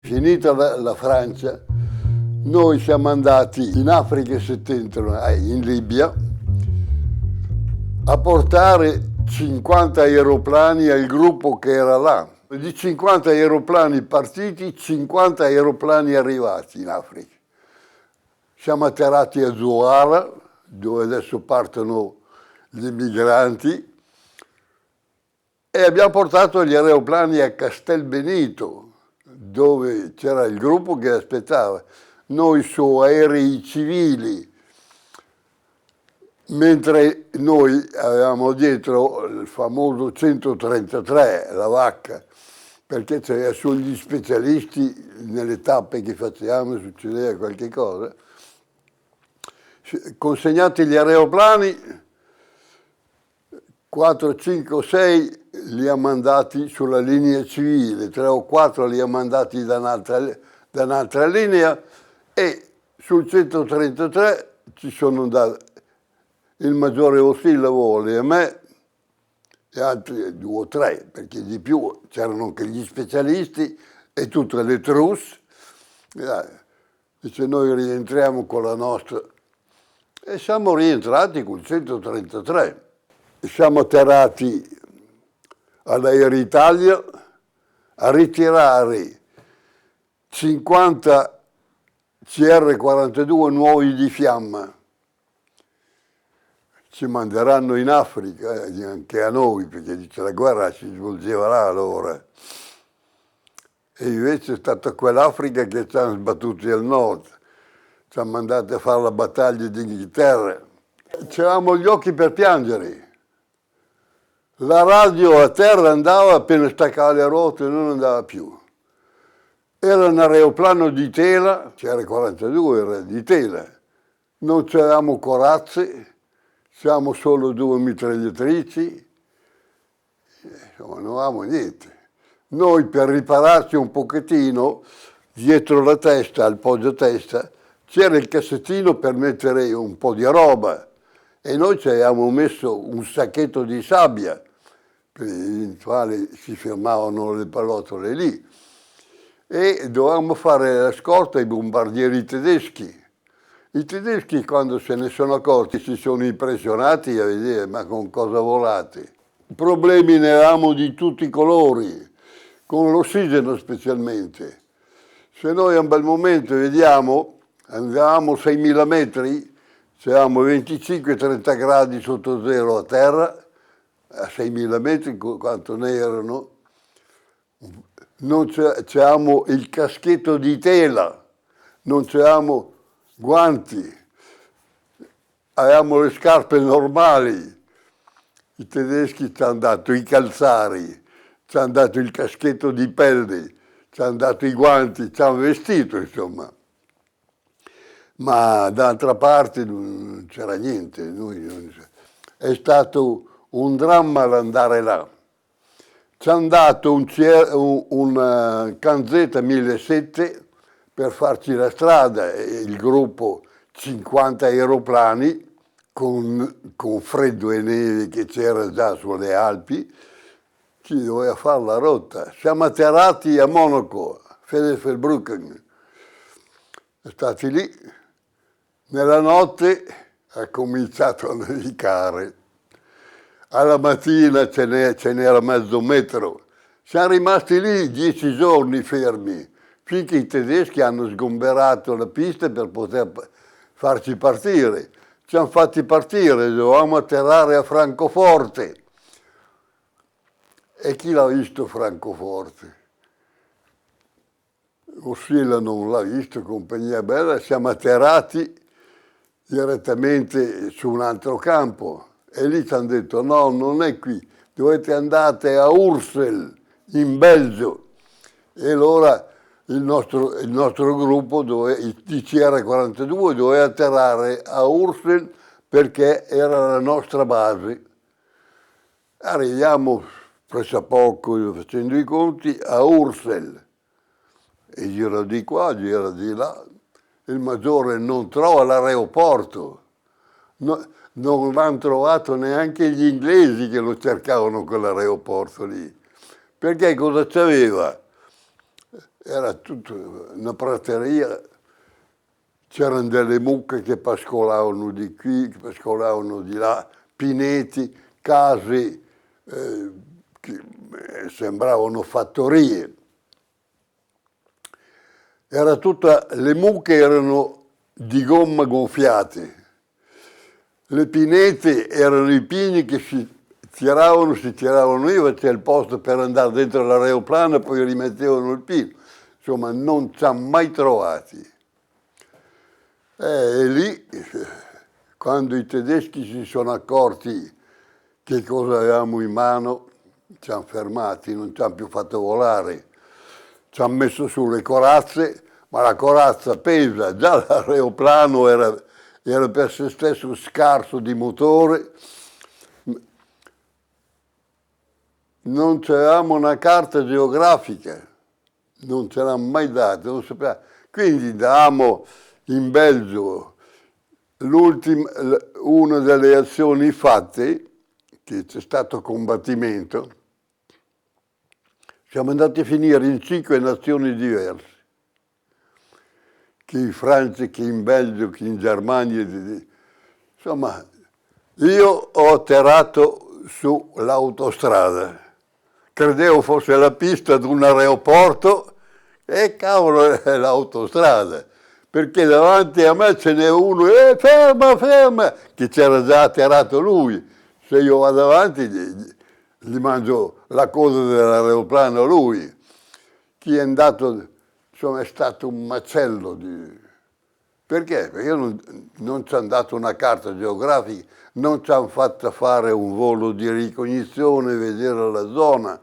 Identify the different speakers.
Speaker 1: Finita la Francia, noi siamo andati in Africa settentrionale, in Libia, a portare 50 aeroplani al gruppo che era là. Di 50 aeroplani partiti, 50 aeroplani arrivati in Africa. Siamo atterrati a Zouara, dove adesso partono gli immigranti, e abbiamo portato gli aeroplani a Castelbenito, dove c'era il gruppo che aspettava. Noi su aerei civili, mentre noi avevamo dietro il famoso 133, la vacca, perché c'era sugli specialisti, nelle tappe che facevamo succedeva qualche cosa. Consegnati gli aeroplani, 4, 5 o 6 li ha mandati sulla linea civile, 3 o 4 li ha mandati da un'altra linea, e sul 133 ci sono andati il maggiore Osilla Voli e me e altri 2 o 3, perché di più c'erano anche gli specialisti e tutte le trousse. Dice, noi rientriamo con la nostra, e siamo rientrati col 133. Siamo atterrati all'Aeritalia a ritirare 50 CR-42 nuovi di fiamma. Ci manderanno in Africa, anche a noi, perché dice la guerra si svolgeva là allora. E invece è stata quell'Africa che ci hanno sbattuti al nord, ci hanno mandati a fare la battaglia d'Inghilterra. C'avevamo gli occhi per piangere. La radio a terra andava, appena staccava le ruote non andava più. Era un aeroplano di tela, CR-42 era di tela, non c'avevamo corazze, c'avevamo solo 2 mitragliatrici, insomma non avevamo niente. Noi per ripararci un pochettino, dietro la testa, al poggio testa, c'era il cassettino per mettere un po' di roba, e noi ci avevamo messo un sacchetto di sabbia, per il quale si fermavano le pallottole lì, e dovevamo fare la scorta ai bombardieri tedeschi. I tedeschi, quando se ne sono accorti, si sono impressionati a vedere ma con cosa volate. Problemi ne avevamo di tutti i colori, con l'ossigeno specialmente. Se noi a un bel momento vediamo, andavamo 6.000 metri, c'eravamo 25-30 gradi sotto zero a terra, a 6.000 metri quanto ne erano, non c'avevamo il caschetto di tela, non c'avevamo guanti, avevamo le scarpe normali. I tedeschi ci hanno dato i calzari, ci hanno dato il caschetto di pelle, ci hanno dato i guanti, ci hanno vestito, insomma. Ma d'altra parte non c'era niente. È stato un dramma l'andare là. Ci hanno dato un Kanzeta 1007 per farci la strada, e il gruppo 50 aeroplani con freddo e neve che c'era già sulle Alpi, chi doveva fare la rotta. Siamo atterrati a Monaco, Feldbrücken. Stati lì, nella notte ha cominciato a nevicare. Alla mattina ce n'era mezzo metro. Siamo rimasti lì 10 giorni fermi, finché i tedeschi hanno sgomberato la pista per poter farci partire. Ci hanno fatti partire, dovevamo atterrare a Francoforte. E chi l'ha visto Francoforte? Oscilla non l'ha visto, compagnia bella. Siamo atterrati direttamente su un altro campo. E lì ci hanno detto, no, non è qui, dovete andare a Ursel, in Belgio. E allora il nostro gruppo, il CR-42, doveva atterrare a Ursel perché era la nostra base. Arriviamo pressappoco, facendo i conti, a Ursel. E gira di qua, gira di là. Il maggiore non trova l'aeroporto. Non hanno trovato neanche gli inglesi che lo cercavano quell'aeroporto lì. Perché cosa c'aveva? era tutta una prateria, c'erano delle mucche che pascolavano di qui, che pascolavano di là, pineti, case che sembravano fattorie. Le mucche erano di gomma gonfiate, le pinete erano i pini che si tiravano via, c'è il posto per andare dentro l'aeroplano e poi rimettevano il pino. Insomma, non ci hanno mai trovati. E lì, quando i tedeschi si sono accorti che cosa avevamo in mano, ci hanno fermati, non ci hanno più fatto volare. Ci hanno messo sulle corazze, ma la corazza pesa, già l'aeroplano era per se stesso scarso di motore. Non c'avevamo una carta geografica, non ce l'hanno mai data, non sapevamo. Quindi andavamo in Belgio, una delle azioni fatte, che c'è stato combattimento, siamo andati a finire in 5 nazioni diverse, che in Francia, che in Belgio, che in Germania. Insomma, io ho atterrato sull'autostrada, credevo fosse la pista di un aeroporto e cavolo è l'autostrada, perché davanti a me ce n'è uno, ferma, ferma, che c'era già atterrato lui. Se io vado avanti gli mangio la coda dell'aeroplano a lui. Chi è andato, insomma, è stato un macello. Perché? Perché io non ci hanno dato una carta geografica, non ci hanno fatto fare un volo di ricognizione, vedere la zona.